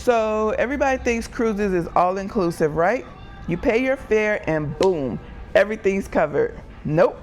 So everybody thinks cruises is all inclusive, right? You pay your fare and boom, everything's covered. Nope.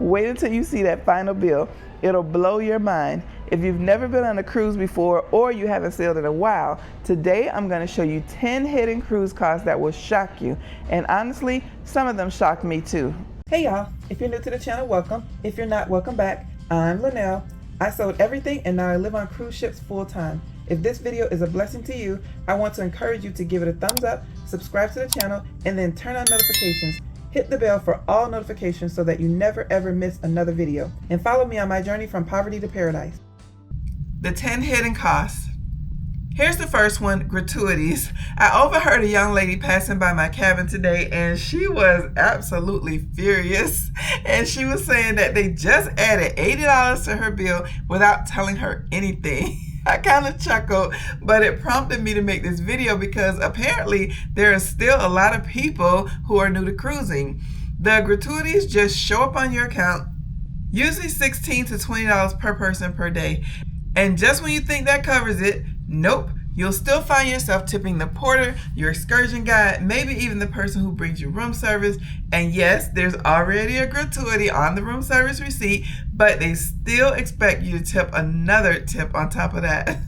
Wait until you see that final bill. It'll blow your mind. If you've never been on a cruise before or you haven't sailed in a while, today I'm going to show you 10 hidden cruise costs that will shock you. And honestly, some of them shocked me too. Hey y'all, if you're new to the channel, welcome. If you're not, welcome back. I'm Linnell. I sold everything and now I live on cruise ships full time. If this video is a blessing to you, I want to encourage you to give it a thumbs up, subscribe to the channel, and then turn on notifications. Hit the bell for all notifications so that you never ever miss another video. And follow me on my journey from poverty to paradise. The 10 hidden costs. Here's the first one, gratuities. I overheard a young lady passing by my cabin today and she was absolutely furious. And she was saying that they just added $80 to her bill without telling her anything. I kind of chuckled, but it prompted me to make this video because apparently there are still a lot of people who are new to cruising. The gratuities just show up on your account, usually $16 to $20 per person per day. And just when you think that covers it, nope, you'll still find yourself tipping the porter, your excursion guide, maybe even the person who brings you room service. And yes, there's already a gratuity on the room service receipt, but they still expect you to tip another tip on top of that.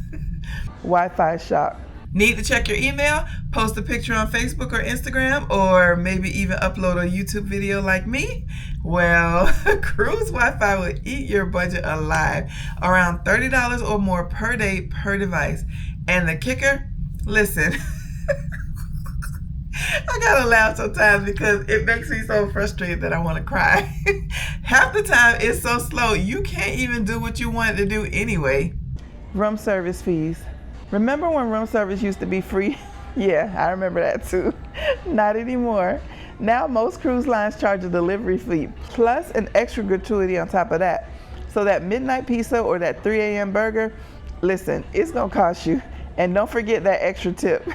Wi-Fi shock. Need to check your email, post a picture on Facebook or Instagram, or maybe even upload a YouTube video like me? Well, cruise Wi-Fi will eat your budget alive, around $30 or more per day per device. And the kicker, listen, I gotta laugh sometimes because it makes me so frustrated that I want to cry. Half the time it's so slow, you can't even do what you wanted to do anyway. Room service fees. Remember when room service used to be free? Yeah, I remember that too. Not anymore. Now most cruise lines charge a delivery fee plus an extra gratuity on top of that. So that midnight pizza or that 3 a.m. burger, listen, it's gonna cost you. And don't forget that extra tip.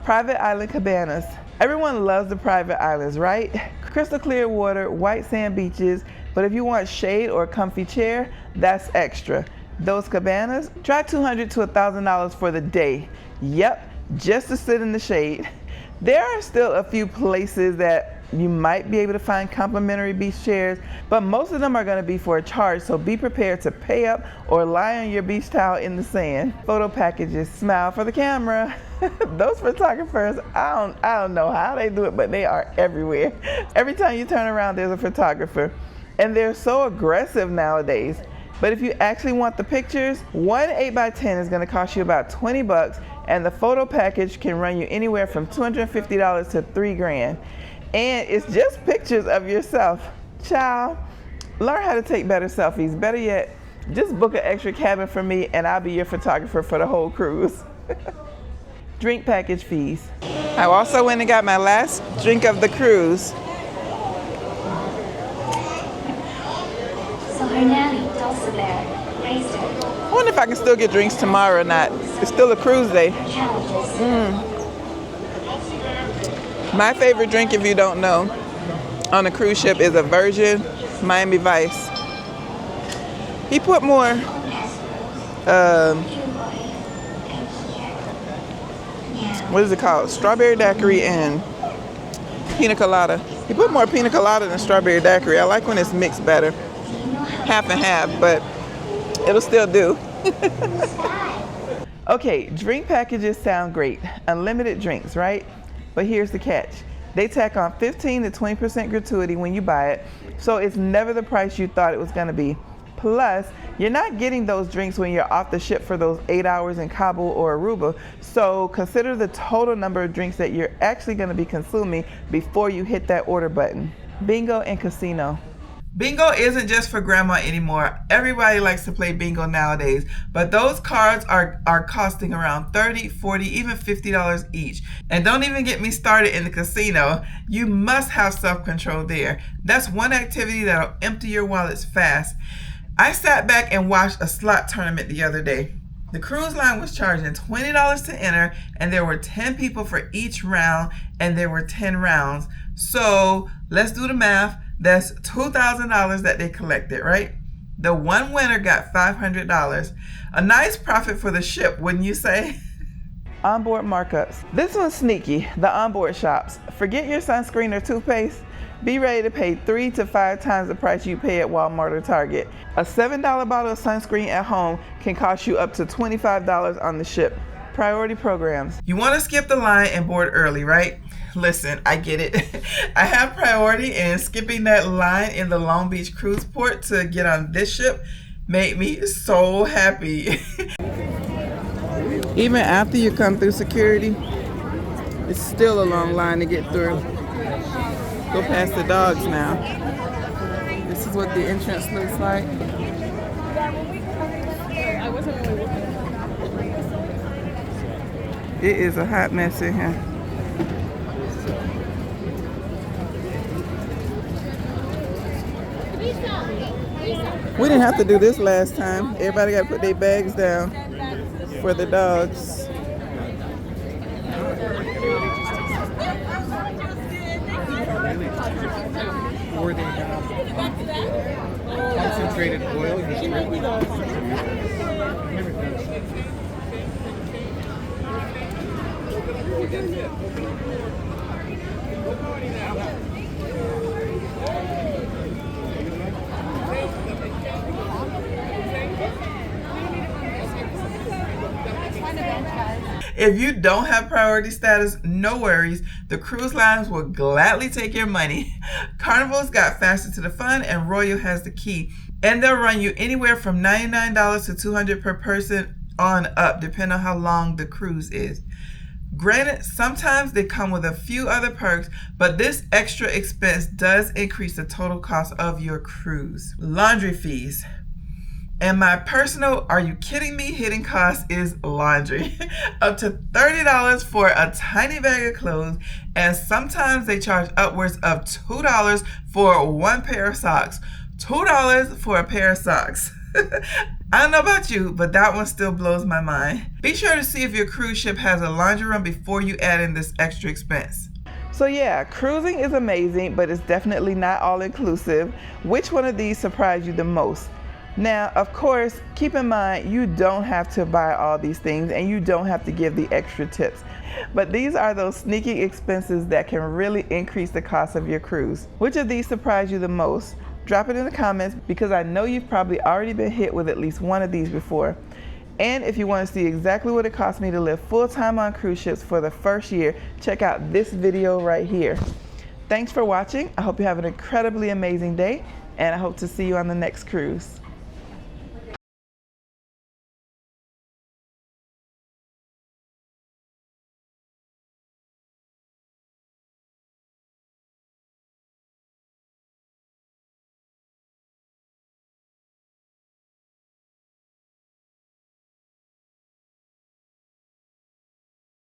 Private island cabanas. Everyone loves the private islands, right? Crystal clear water, white sand beaches, but if you want shade or a comfy chair, that's extra. Those cabanas, try $200 to $1,000 for the day. Yep, just to sit in the shade. There are still a few places that you might be able to find complimentary beach chairs, but most of them are going to be for a charge, so be prepared to pay up or lie on your beach towel in the sand. Photo packages, smile for the camera. Those photographers, I don't know how they do it, but they are everywhere. Every time you turn around, there's a photographer. And they're so aggressive nowadays. But if you actually want the pictures, one 8x10 is going to cost you about 20 bucks, and the photo package can run you anywhere from $250 to $3 grand. And it's just pictures of yourself. Child, learn how to take better selfies. Better yet, just book an extra cabin for me and I'll be your photographer for the whole cruise. Drink package fees. I also went and got my last drink of the cruise. I wonder if I can still get drinks tomorrow or not. It's still a cruise day. My favorite drink, if you don't know, on a cruise ship is a Virgin Miami Vice. He put more what is it called? Strawberry daiquiri and pina colada. He put more pina colada than strawberry daiquiri. I like when it's mixed better. Half and half, but it'll still do. Okay, drink packages sound great. Unlimited drinks, right? But here's the catch. They tack on 15 to 20% gratuity when you buy it, so it's never the price you thought it was going to be. Plus, you're not getting those drinks when you're off the ship for those 8 hours in Cabo or Aruba, so consider the total number of drinks that you're actually going to be consuming before you hit that order button. Bingo and casino. Bingo isn't just for grandma anymore. Everybody likes to play bingo nowadays, but those cards are costing around $30, $40, even $50 each. And don't even get me started in the casino. You must have self-control there. That's one activity that'll empty your wallets fast. I sat back and watched a slot tournament the other day. The cruise line was charging $20 to enter, and there were 10 people for each round, and there were 10 rounds. So let's do the math. That's $2,000 that they collected, right? The one winner got $500. A nice profit for the ship, wouldn't you say? Onboard markups. This one's sneaky, the onboard shops. Forget your sunscreen or toothpaste. Be ready to pay 3 to 5 times the price you pay at Walmart or Target. A $7 bottle of sunscreen at home can cost you up to $25 on the ship. Priority programs. You want to skip the line and board early, right? Listen, I get it. I have priority, and skipping that line in the Long Beach cruise port to get on this ship made me so happy. Even after you come through security, it's still a long line to get through. Go past the dogs now. This is what the entrance looks like. It is a hot mess in here. We didn't have to do this last time. Everybody got to put their bags down for the dogs. Or they have concentrated oil. If you don't have priority status, no worries. The cruise lines will gladly take your money. Carnival's got faster to the fun, and Royal has the key. And they'll run you anywhere from $99 to $200 per person on up, depending on how long the cruise is. Granted, sometimes they come with a few other perks, but this extra expense does increase the total cost of your cruise. Laundry fees. And my personal, are you kidding me, hidden cost is laundry. Up to $30 for a tiny bag of clothes, and sometimes they charge upwards of $2 for one pair of socks. $2 for a pair of socks. I don't know about you, but that one still blows my mind. Be sure to see if your cruise ship has a laundry room before you add in this extra expense. So yeah, cruising is amazing, but it's definitely not all inclusive. Which one of these surprised you the most? Now, of course, keep in mind, you don't have to buy all these things and you don't have to give the extra tips. But these are those sneaky expenses that can really increase the cost of your cruise. Which of these surprised you the most? Drop it in the comments, because I know you've probably already been hit with at least one of these before. And if you want to see exactly what it cost me to live full-time on cruise ships for the first year, check out this video right here. Thanks for watching. I hope you have an incredibly amazing day, and I hope to see you on the next cruise.